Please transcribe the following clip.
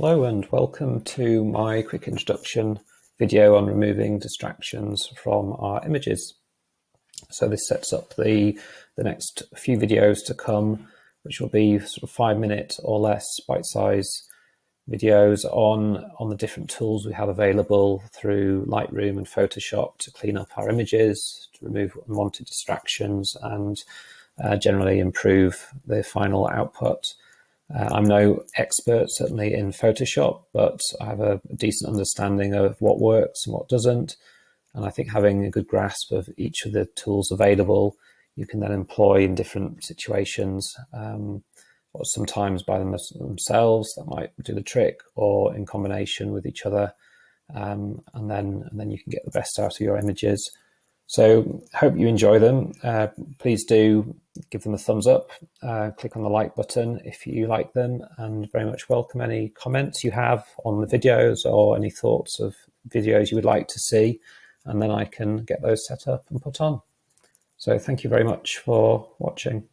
Hello and welcome to my quick introduction video on removing distractions from our images. So this sets up the next few videos to come, which will be sort of 5-minute or less bite-sized videos on the different tools we have available through Lightroom and Photoshop to clean up our images, to remove unwanted distractions, and generally improve the final output. I'm no expert, certainly in Photoshop, but I have a decent understanding of what works and what doesn't. And I think having a good grasp of each of the tools available, you can then employ in different situations, or sometimes by themselves, that might do the trick, or in combination with each other. And then you can get the best out of your images. So hope you enjoy them. Please do give them a thumbs up, click on the like button if you like them, and very much welcome any comments you have on the videos or any thoughts of videos you would like to see, and then I can get those set up and put on. So thank you very much for watching.